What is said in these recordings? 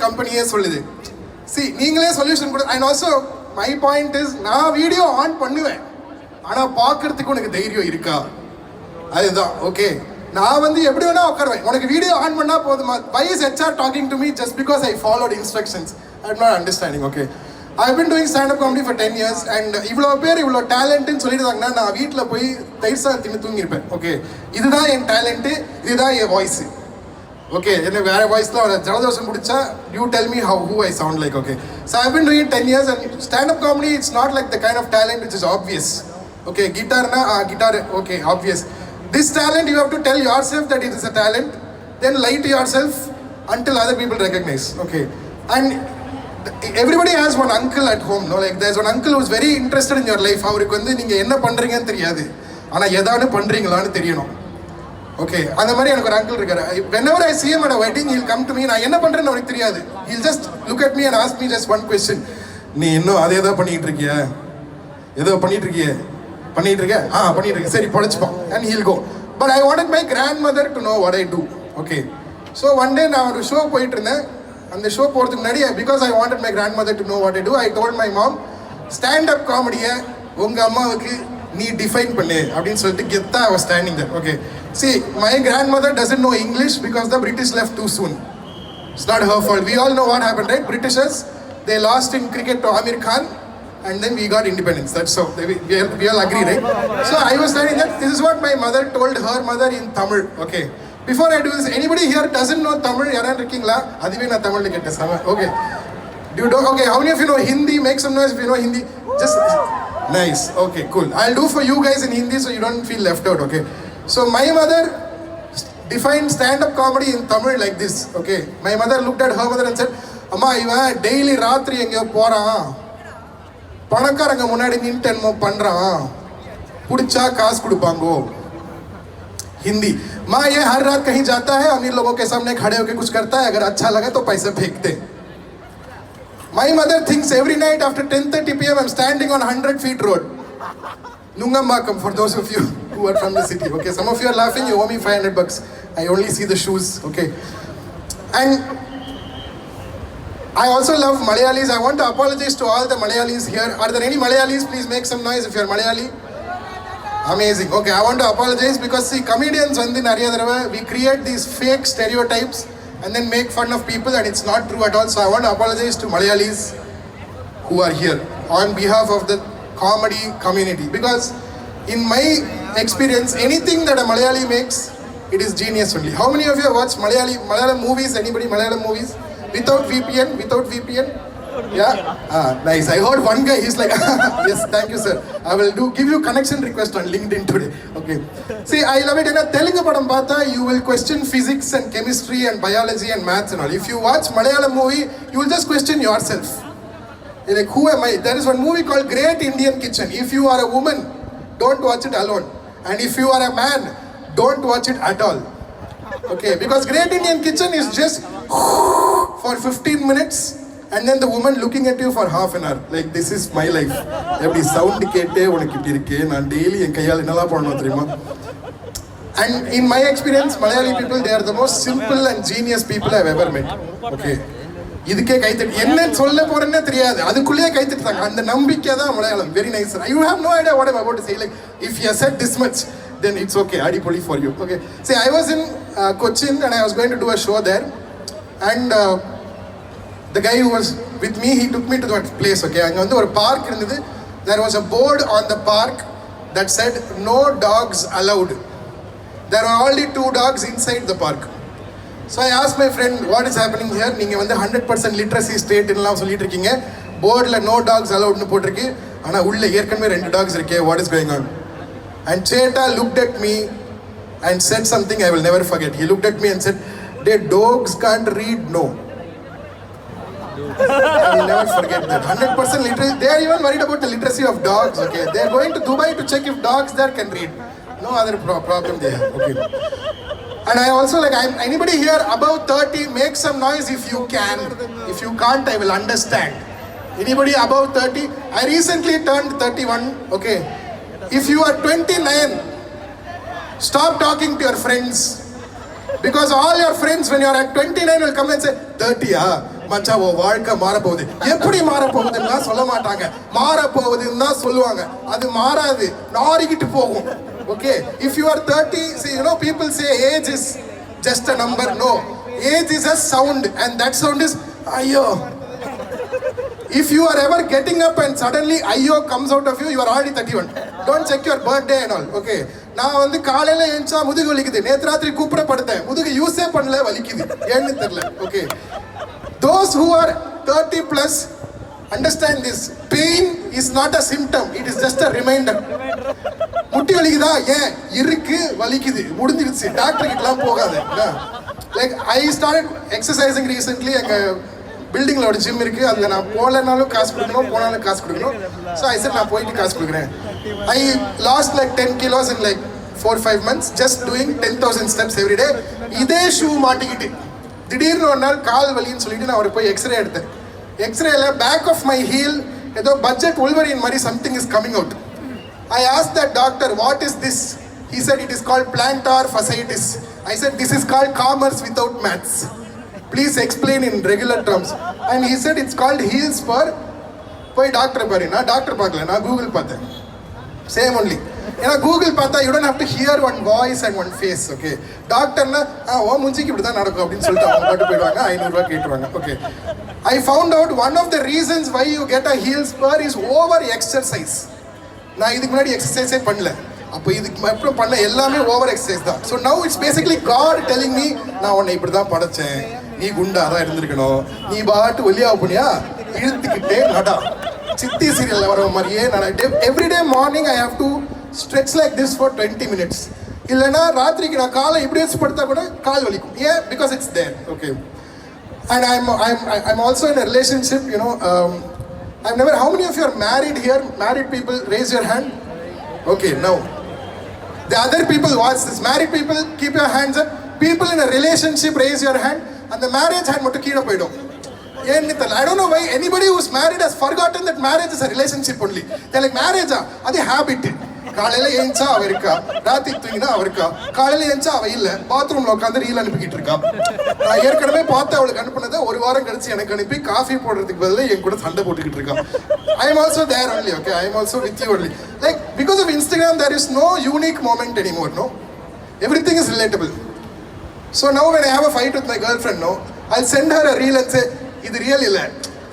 கம்பெனியே சொல்லுது. See, நீங்களே solution கொடு. And also my point is, நான் வீடியோ ஆன் பண்ணுவேன், ஆனால் பார்க்கறதுக்கு உனக்கு தைரியம் இருக்கா? அதுதான். ஓகே, நான் வந்து எப்படி வேணா உட்காருவேன், உனக்கு வீடியோ ஆன் பண்ணால் போதுமா? Why is HR talking to me just because I followed instructions? I'm not understanding. Okay, I've been doing stand-up comedy for 10 years and இவ்வளோ பேர் இவ்வளோ டேலண்ட்டுன்னு சொல்லிடுறாங்கன்னா நான் வீட்டில் போய் தயிர் சாதம் தின்னு தூங்கியிருப்பேன். ஓகே, இதுதான் என் டேலண்ட்டு, இதுதான் என் வாய்ஸு. ஓகே, என்ன வேறு வாய்ஸில் ஒரு ஜலதோஷம் பிடிச்சா you tell me who I sound like. Okay, so I been doing 10 years and stand-up comedy it's not like the kind of talent which is obvious. Okay, guitar-na guitar, okay, obvious. This talent you have to tell yourself that it is a talent, then lie to yourself until other people recognize. Okay, and everybody has one uncle at home, no? Like there's one uncle who's very interested in your life. அவருக்கு வந்து நீங்கள் என்ன பண்ணுறீங்கன்னு தெரியாது, ஆனால் எதாவது பண்ணுறீங்களான்னு தெரியணும். Okay, அந்த மாதிரி எனக்கு ஒரு அங்கிள் இருக்காரு. whenever I see him at a wedding, he'll come to me. நான் என்ன பண்ணுறேன்னு அவருக்கு தெரியாது. He'll just look at me and ask me just one question. நீ இன்னும் அதே தான் பண்ணிகிட்டு இருக்கிய, ஏதோ பண்ணிகிட்டு இருக்கிய பண்ணிகிட்டு இருக்கேன், சரி பொழைச்சிப்போம். And he'll go. But I wanted my grandmother to know what I do. Okay, so one day நான் ஒரு ஷோ போயிட்டு இருந்தேன். அந்த ஷோ போகிறதுக்கு முன்னாடி, because I wanted my grandmother to know what I do, I told my mom, standup காமெடியை உங்கள் அம்மாவுக்கு நீ டிஃபைன் பண்ணு அப்படின்னு சொல்லிட்டு கெத்தா I was standing there. Okay, see, my grandmother doesn't know English because the British left too soon. It's not her fault. We all know what happened, right? Britishers, they lost in cricket to Amir Khan and then we got independence. That's so, we all agree, right? So I was standing there. This is what my mother told her mother in Tamil. Okay, before I do this, anybody here doesn't know Tamil? Yaran irkingla? Adhive na Tamil la ketta sama. Okay, do you know? Okay, how many of you know Hindi? Make some noise if you know Hindi. Just nice. Okay, cool. I'll do for you guys in Hindi so you don't feel left out. Okay, so my mother defined stand-up comedy in Tamil like this. Okay, my mother looked at her mother and said, "Amma, ivan daily raatri enga poran, பணக்காரங்க முன்னாடி நின்று என்னமோ பண்றான், பிடிச்சா காசு கொடுப்பாங்கோ." हिंदी, माँ ये हर रात कहीं जाता है, अमीर लोगों के सामने खड़े होकर कुछ करता है, अगर अच्छा लगा तो पैसे फेंकते. My mother thinks every night after 10:30 p.m. I'm standing on 100 feet road. Nungammakam, for those of you who are from the city. Okay, some of you are laughing, you owe me $500. I only see the shoes. Okay, and I also love Malayalis. I want to apologize to all the Malayalis here. Are there any Malayalis? Please make some noise if you're Malayali. Amazing. Okay, I want to apologize because see, comedians வந்து நிறைய தடவை we create these fake stereotypes and then make fun of people and it's not true at all. So I want to apologize to Malayalis who are here on behalf of the comedy community, because in my experience anything that a Malayali makes, it is genius only. How many of you have watched Malayalam movies? Anybody Malayalam movies? Without VPN? Yeah? Nice. I heard one guy, he's like, yes, thank you sir. I will give you connection request on LinkedIn today. Okay. See, I love it. In a Telugu padam paatha, you will question physics and chemistry and biology and maths and all. If you watch Malayalam movie, you will just question yourself. You're like, who am I? There is one movie called Great Indian Kitchen. If you are a woman, don't watch it alone. And if you are a man, don't watch it at all. Okay, because Great Indian Kitchen is just for 15 minutes and then the woman looking at you for half an hour. Like, this is my life. Every sound kette unakku ipdi irukke, naan daily en kaiyal enala pannu theriyuma. And in my experience, Malayali people, they are the most simple and genius people I've ever met. Okay, இதுக்கே கைத்தட்டி என்ன சொல்ல போறேன்னே தெரியாது, அதுக்குள்ளேயே கைத்தட்டாங்க. அந்த நம்பிக்கை தான் Malayalam. Very nice. You have no idea what I'm about to say. Like, if you have said this much, then it's okay. Adipoli for you. Okay. See, I was in Cochin and I was going to do a show there. And the guy who was with me, he took me to that place. Okay, அங்க வந்து ஒரு park இருந்தது. There was a board on the park that said no dogs allowed. There were only 2 dogs inside the park. So I asked my friend, what is happening here? நீங்க வந்து 100% literacy state ன்னுலாம் சொல்லிட்டு இருக்கீங்க, போர்டில் no dogs allowed னு போட்டிருக்கு, ஆனா உள்ள ஏற்கனவே 2 dogs இருக்கே, what is going on? And Cheta looked at me and said something I will never forget. He looked at me and said, "The dogs can't read, no." I will never forget that. 100% literacy. They are even worried about the literacy of dogs. Okay, they are going to Dubai to check if dogs there can read. No other problem they have. Okay. And I also like, anybody here above 30, make some noise if you can. If you can't, I will understand. Anybody above 30? I recently turned 31. Okay. If you are 29, stop talking to your friends. Because all your friends when you are at 29 will come and say, 30, மச்சான் உன் வாழ்க்கை மாறப்போகுது. எப்படி மாறப்போகுதுன்னா சொல்ல மாட்டாங்க, மாறப்போகுதுன்னு தான் சொல்லுவாங்க. அது மாறாது, நாரிக்கிட்டு போகும். Okay, if you R 30, see, you know, people say age is just a number. No, age is a sound, and that sound is ayyo. If you are ever getting up and suddenly ayyo comes out of you, you are already 31. Don't check your birthday and all. Okay, நான் வந்து காலையில எழுந்தா முதுகு வலிக்குது, நேத்து ராத்திரி கூப்பிட படுத்தேன், முதுகு யூஸே பண்ணல, வலிக்குது, ஏன்னு தெரியல. Okay, those who are 30 plus understand this. Pain is not a symptom, it is just a reminder. முட்டி வலிக்குதா, ஏன் இருக்கு, வலிக்குது, முடிஞ்சிருச்சு, டாக்டர் கிட்டலாம் போகாத. Like I started exercising recently. எங்க பில்டிங்ல ஒரு ஜிம் இருக்கு, அதுல நான் போகலனாலும் காசு கொடுக்கணும், போனாலும் காசு கொடுக்கணும். ஸோ ஐ சார் நான் போயிட்டு காசு கொடுக்குறேன். ஐ last like 10 kilos in like 4-5 months just doing 10,000 steps every day. இதே ஷூ மாட்டிக்கிட்டு திடீர்னு ஒரு நாள் கால் வலின்னு சொல்லிட்டு நான் ஒரு போய் எக்ஸ்ரே எடுத்தேன். எக்ஸ்ரேல பேக் ஆஃப் மை ஹீல் ஏதோ பட்ஜெட் உள்வரின் மாதிரி something is coming out. I asked that doctor, what is this? He said it is called plantar fasciitis. I said this is called commerce without maths. Please explain in regular terms. And he said it's called heel spur. போய் doctor பாரு. நான் doctor பார்க்கல, நான் Google பார்த்தேன். Same only. ஏன்னா Google பார்த்தா you don't have to hear one voice and one face. Okay, டாக்டர்னா ஓ முஞ்சிக்கு இப்படி தான் நடக்கும் அப்படின்னு சொல்லிட்டு அவங்க பாட்டு போயிடுவாங்க, 500 ரூபா கேட்டுருவாங்க. Okay, I found out one of the reasons why you get a heel spur is over exercise. நான் இதுக்கு முன்னாடி எக்ஸசைஸே பண்ணல, அப்போ இதுக்கு அப்புறம் பண்ண எல்லாமே ஓவர் எக்ஸசைஸ் தான். So now it's basically God telling me, நான் உன்னை இப்படி தான் படைச்சேன், நீ குண்டா தான் இருந்திருக்கணும், நீ பாட்டு ஒல்லியா போனியா, இழுத்துக்கிட்டே நடா, சித்தி சீரியலில் வர மாதிரியே நான் everyday morning I have to stretch like this for 20 minutes. இல்லைன்னா ராத்திரிக்கு நான் காலை இப்படி வச்சு படுத்தா கூட கால் வலிக்கும். ஏன்? Because it's there. Okay, and I'm also in a relationship. You know, I've never. How many of you are married here? Married people, raise your hand. Okay, now the other people, watch this. Married people, keep your hands up. People in a relationship, raise your hand. And the marriage hand mottu keela poidum. I don't know why anybody who's married has forgotten that marriage is a relationship only. They're like, marriage adi habit. காலையில் ஏஞ்சா அவ இருக்கா, ராத்திரி தூங்கினா அவ இருக்கா, காலையில் ஏஞ்சா அவ இல்லை, பாத்ரூமில் உட்காந்து ரீல் அனுப்பிக்கிட்டு இருக்கா. நான் ஏற்கனவே பார்த்து அவளுக்கு அனுப்புனதை ஒரு வாரம் கழிச்சு எனக்கு அனுப்பி காஃபி போடுறதுக்கு பதிலாக என் கூட சண்டை போட்டுக்கிட்டு இருக்கா. I am also there only. Okay, I am also with you only. Like because of Instagram there is no unique moment anymore. No, everything is relatable. So now when I have a fight with my girlfriend, no, I'll send her a reel and say, இது real இல்லை,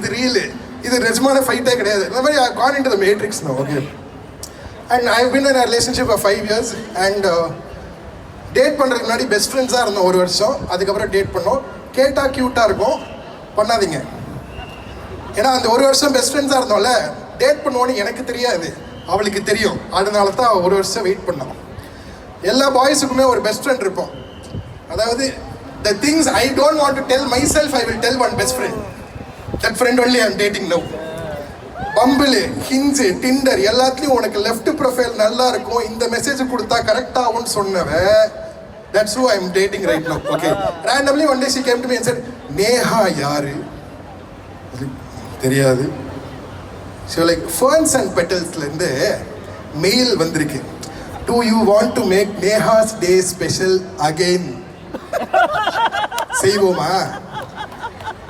இது reel, இது நிஜமான ஃபைட்டே கிடையாது. இந்த மாதிரி I gone into the matrix now. Okay. And I've been in a relationship for 5 years and date பண்ணுறதுக்கு முன்னாடி பெஸ்ட் ஃப்ரெண்ட்ஸாக இருந்தோம் ஒரு வருஷம். அதுக்கப்புறம் டேட் பண்ணோம். கேட்டால் க்யூட்டாக இருக்கும், பண்ணாதீங்க. ஏன்னா அந்த ஒரு வருஷம் பெஸ்ட் ஃப்ரெண்ட்ஸாக இருந்தோம்ல, டேட் பண்ணுவோன்னு எனக்கு தெரியாது, அவளுக்கு தெரியும். அதனால தான் ஒரு வருஷம் வெயிட் பண்ணோம். எல்லா பாய்ஸுக்குமே ஒரு பெஸ்ட் ஃப்ரெண்ட் இருப்போம். அதாவது the things I don't want to tell myself, I will tell one best friend. That friend only I am dating now. Bumble, Hinge, Tinder எல்லாத்துலேயும் உனக்கு லெஃப்ட் ப்ரொஃபைல் நல்லா இருக்கும், இந்த மெசேஜ் கொடுத்தா கரெக்டாகும்னு சொன்னவ, that's who I am dating right now. Okay, randomly one day she came to me and said, Neha யாரு தெரியாது. ஸோ லைக் ஃபர்ன்ஸ் அண்ட் பெட்டல்ஸ்லேருந்து மெயில் வந்திருக்கு, do you want to make Neha's day special again? செய்வோமா?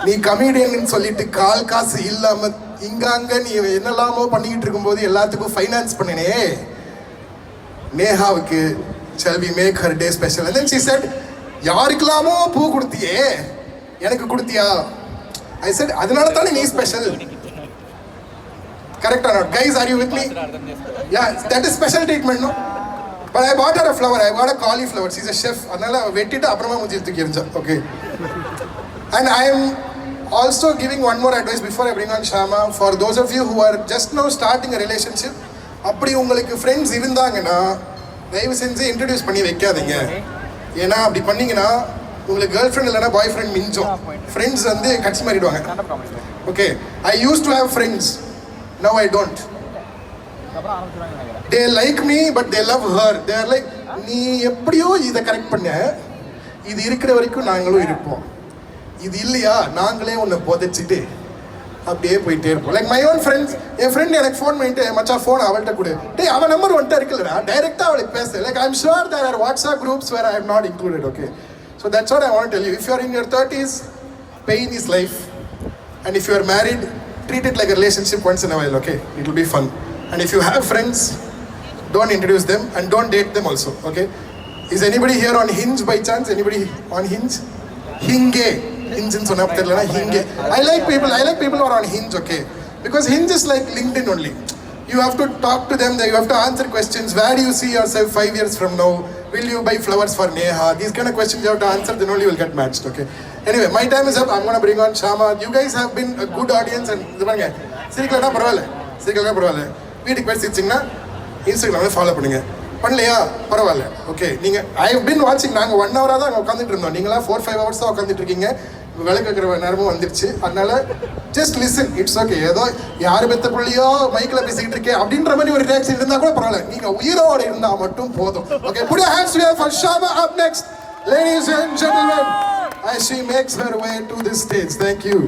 நீ comedian சொல்லிட்டு கால் காசு இல்லாம இங்காங்க நீ என்னெல்லாமோ பண்ணிக்கிட்டு இருக்கும்போது எல்லாத்துக்கும் ஃபைனான்ஸ் பண்ணினே நேஹாவுக்கு, shall we make her day special? And then she said, யாருக்கெல்லாமோ பூ கொடுத்தியே எனக்கு கொடுத்தியா? I said, அதனால தானே நீ special. Correct or not? Guys, are you with me? Yeah, that is special treatment, no? But I bought her a flower. I bought a cauliflower. She's a chef. அதனால வெட்டிட்டு அப்புறமா மூஞ்சி தூக்கி எறிஞ்சா. Okay. And I am also giving one more advice before I bring on Shama. For those of you who are just now starting a relationship, அப்படி உங்களுக்கு friends இருந்தாங்கன்னா தயவு செஞ்சு இன்ட்ரடியூஸ் பண்ணி வைக்காதீங்க. ஏன்னா அப்படி பண்ணீங்கன்னா உங்களுக்கு கேர்ள் ஃப்ரெண்ட் இல்லைன்னா பாய் ஃப்ரெண்ட் மிஞ்சம். ஃப்ரெண்ட்ஸ் வந்து கட்சி மாறிடுவாங்க. Okay, I use to have friends, now I don't. They like me but they love her. They are like, நீ எப்படியோ இதை கரெக்ட் பண்ண, இது இருக்கிற வரைக்கும் நாங்களும் இருப்போம், இது இல்லையா நாங்களே உன்னை புதைச்சிட்டு அப்படியே போயிட்டே இருப்போம். Like my own friends, N friend எனக்கு ஃபோன் பண்ணிட்டு, மச்சா ஃபோன் அவள்கிட்ட கொடு, டேய் அவன் நம்பர் வந்துட்டு இருக்குல்லடா, டைரெக்டாக அவளுக்கு பேச. Like I am sure there are WhatsApp groups where I am not included. Okay, so that's what I want to tell you. If you are in your 30s, pain is life. And if you are married, treat it like a relationship once in a while, okay? It will be fun. And if you have friends, don't introduce them and don't date them also, okay? Is anybody here on Hinge by chance? Anybody on Hinge? Hinge. Hinge in Sonapterlana, Hinge. I like people who are on Hinge, okay? Because Hinge is like LinkedIn only. You have to talk to them, you have to answer questions. Where do you see yourself 5 years from now? Will you buy flowers for Neha? These kind of questions you have to answer, then only you will get matched, okay? Anyway, my time is up. I'm going to bring on Shama. You guys have been a good audience and Sirikalana Parvala. வீட்டுக்கு போய் சிரிச்சிங்கன்னா இன்ஸ்டாகிராமில் follow பண்ணுங்க. பண்ணலையா பரவாயில்ல, okay. நீங்கள் I have been வாட்சிங். நாங்கள் 1 hour தான் அங்கே உட்காந்துட்டு இருந்தோம். நீங்களாம் 4-5 hours தான் உட்காந்துட்டு இருக்கீங்க. விளக்கு வைக்கிற நேரமும் வந்துருச்சு. அதனால ஜஸ்ட் லிசன், இட்ஸ் ஓகே. ஏதோ யார் பெத்த பிள்ளையோ மைக்கில் பேசிக்கிட்டு இருக்கேன் அப்படின்ற மாதிரி ஒரு ரியாக்ஷன் இருந்தால் கூட பரவாயில்ல. நீங்கள் உயிரோடு இருந்தால் மட்டும் போதும், okay. Put your hands together for Shama. Up next, ladies and gentlemen, as she makes her way to this stage. Thank you.